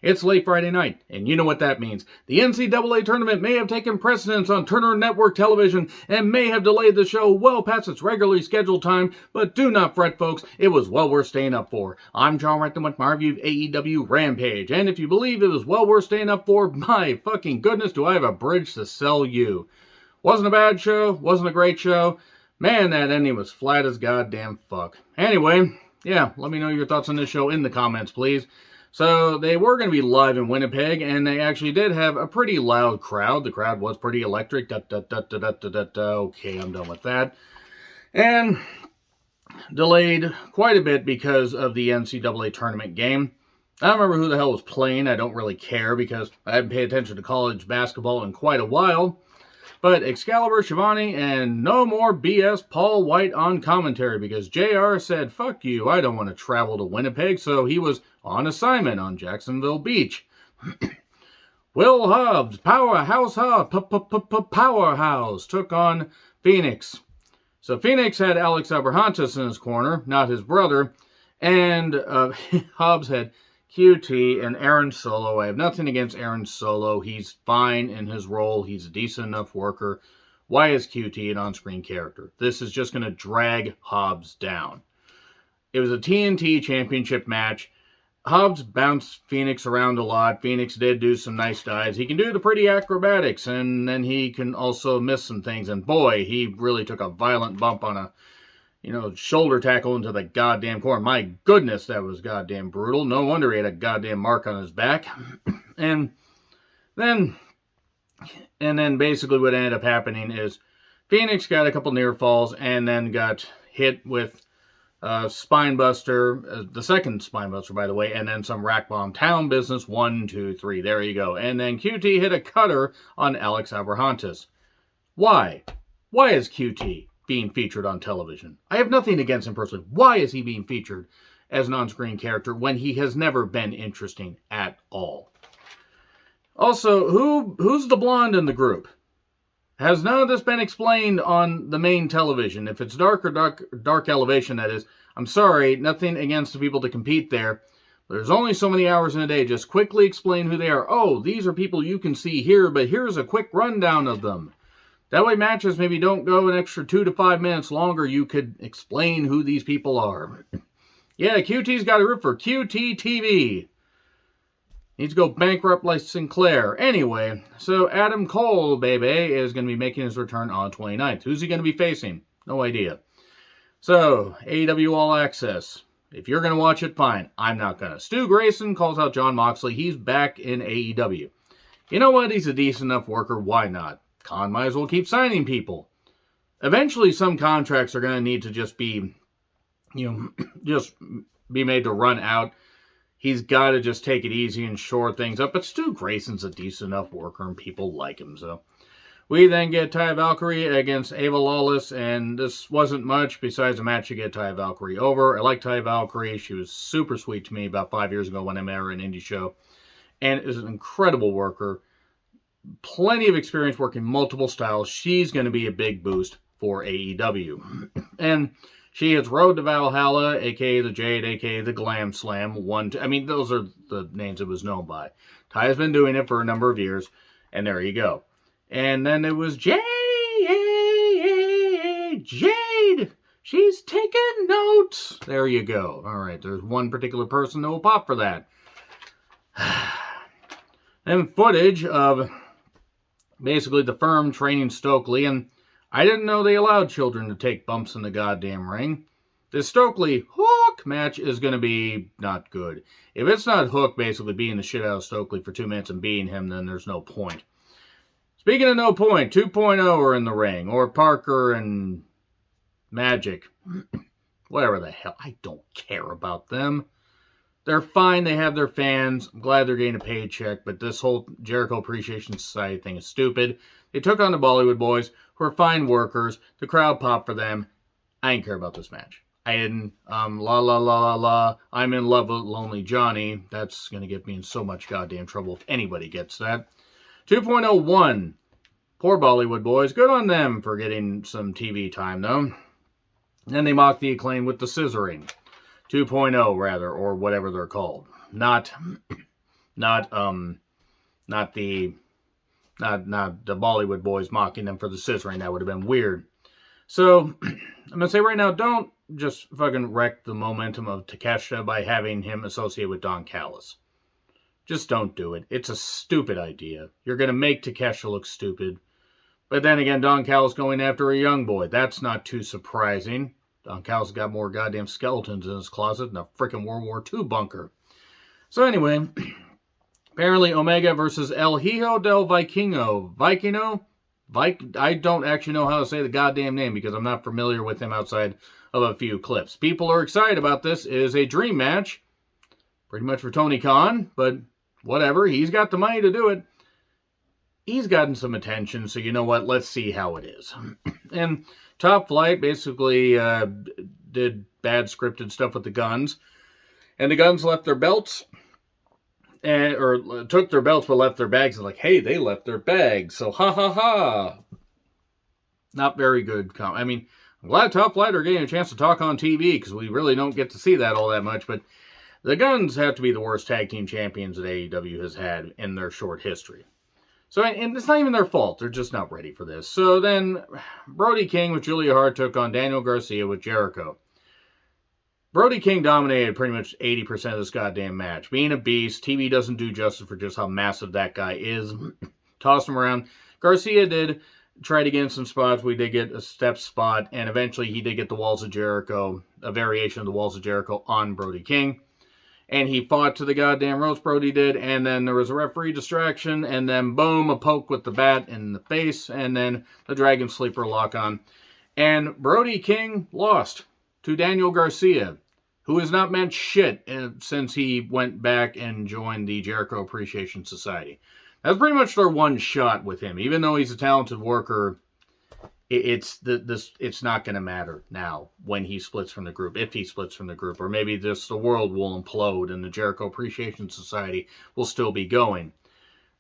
It's late Friday night, and you know what that means. The NCAA tournament may have taken precedence on Turner Network television and may have delayed the show well past its regularly scheduled time, but do not fret, folks. It was well worth staying up for. I'm John Recton with my review of AEW Rampage, and if you believe it was well worth staying up for, my fucking goodness, do I have a bridge to sell you. Wasn't a bad show, wasn't a great show. Man, that ending was flat as goddamn fuck. Anyway, yeah, let me know your thoughts on this show in the comments, please. So, they were going to be live in Winnipeg, and they actually did have a pretty loud crowd. The crowd was pretty electric. Okay, I'm done with that. And delayed quite a bit because of the NCAA tournament game. I don't remember who the hell was playing. I don't really care because I haven't paid attention to college basketball in quite a while. But Excalibur, Shivani, and no more BS Paul White on commentary because JR said, fuck you, I don't want to travel to Winnipeg, so he was on assignment on Jacksonville Beach. Will Hobbs, Powerhouse, took on Phoenix. So Phoenix had Alex Abrahantes in his corner, not his brother, and Hobbs had QT and Aaron Solo. I have nothing against Aaron Solo. He's fine in his role. He's a decent enough worker. Why is QT an on-screen character? This is just going to drag Hobbs down. It was a TNT championship match. Hobbs bounced Phoenix around a lot. Phoenix did do some nice dives. He can do the pretty acrobatics, and then he can also miss some things. And boy, he really took a violent bump on a shoulder tackle into the goddamn corner. My goodness, that was goddamn brutal. No wonder he had a goddamn mark on his back. And then basically what ended up happening is Phoenix got a couple near falls and then got hit with Spinebuster, the second Spinebuster, by the way, and then some rack bomb town business. 1, 2, 3. There you go. And then QT hit a cutter on Alex Abrahantes. Why? Why is QT being featured on television? I have nothing against him personally. Why is he being featured as an on-screen character when he has never been interesting at all? Also, who's the blonde in the group? Has none of this been explained on the main television? If it's dark elevation, that is. I'm sorry, nothing against the people to compete there. There's only so many hours in a day. Just quickly explain who they are. Oh, these are people you can see here, but here's a quick rundown of them. That way matches maybe don't go an extra 2 to 5 minutes longer. You could explain who these people are. Yeah, QT's got a root for QT TV. Needs to go bankrupt like Sinclair. Anyway, so Adam Cole, baby, is going to be making his return on 29th. Who's he going to be facing? No idea. So, AEW All Access. If you're going to watch it, fine. I'm not going to. Stu Grayson calls out Jon Moxley. He's back in AEW. You know what? He's a decent enough worker. Why not? Khan might as well keep signing people. Eventually, some contracts are going to need to just be, just be made to run out. He's got to just take it easy and shore things up. But Stu Grayson's a decent enough worker, and people like him. So we then get Taya Valkyrie against Ava Lawless, and this wasn't much besides a match to get Taya Valkyrie over. I like Taya Valkyrie. She was super sweet to me about 5 years ago when I met her in an indie show, and is an incredible worker. Plenty of experience working multiple styles. She's going to be a big boost for AEW. And she has Road to Valhalla, a.k.a. the Jade, a.k.a. the Glam Slam. Those are the names it was known by. Taya's been doing it for a number of years, and there you go. And then it was Jade. She's taking notes. There you go. All right, there's one particular person that will pop for that. And footage of basically the firm training Stokely, and I didn't know they allowed children to take bumps in the goddamn ring. This Stokely Hook match is going to be not good. If it's not Hook basically beating the shit out of Stokely for 2 minutes and beating him, then there's no point. Speaking of no point, 2.0 are in the ring, or Parker and Magic. Whatever the hell, I don't care about them. They're fine, they have their fans. I'm glad they're getting a paycheck, but this whole Jericho Appreciation Society thing is stupid. They took on the Bollywood Boys, who are fine workers. The crowd popped for them. I didn't care about this match. I didn't. I'm in love with Lonely Johnny. That's going to get me in so much goddamn trouble if anybody gets that. 2.01. Poor Bollywood Boys. Good on them for getting some TV time, though. Then they mocked the Acclaim with the scissoring. 2.0, rather, or whatever they're called. Not not the Bollywood boys mocking them for the scissoring. That would have been weird. So I'm gonna say right now, don't just fucking wreck the momentum of Takeshita by having him associated with Don Callis. Just don't do it. It's a stupid idea. You're gonna make Takeshita look stupid. But then again, Don Callis going after a young boy. That's not too surprising. Don Callis got more goddamn skeletons in his closet than a freaking World War II bunker. So anyway, apparently Omega versus El Hijo del Vikingo. I don't actually know how to say the goddamn name because I'm not familiar with him outside of a few clips. People are excited about this. It is a dream match. Pretty much for Tony Khan, but whatever. He's got the money to do it. He's gotten some attention, so you know what? Let's see how it is. And Top Flight basically did bad scripted stuff with the Guns. And the Guns left their belts. Or took their belts but left their bags. And like, hey, they left their bags. So ha ha ha. Not very good. I mean, I'm glad Top Flight are getting a chance to talk on TV because we really don't get to see that all that much. But the Guns have to be the worst tag team champions that AEW has had in their short history. So, and it's not even their fault. They're just not ready for this. So then Brody King with Julia Hart took on Daniel Garcia with Jericho. Brody King dominated pretty much 80% of this goddamn match. Being a beast, TV doesn't do justice for just how massive that guy is. Tossed him around. Garcia did try to get in some spots. We did get a step spot, and eventually he did get the Walls of Jericho, a variation of the Walls of Jericho on Brody King. And he fought to the goddamn ropes, Brody did, and then there was a referee distraction, and then boom, a poke with the bat in the face, and then the Dragon Sleeper lock on. And Brody King lost to Daniel Garcia, who has not meant shit since he went back and joined the Jericho Appreciation Society. That's pretty much their one shot with him. Even though he's a talented worker, it's not going to matter now when he splits from the group, if he splits from the group, or maybe just the world will implode and the Jericho Appreciation Society will still be going.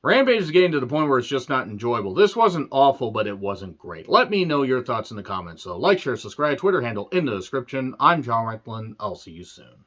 Rampage is getting to the point where it's just not enjoyable. This wasn't awful, but it wasn't great. Let me know your thoughts in the comments. So like, share, subscribe, Twitter handle in the description. I'm John Franklin. I'll see you soon.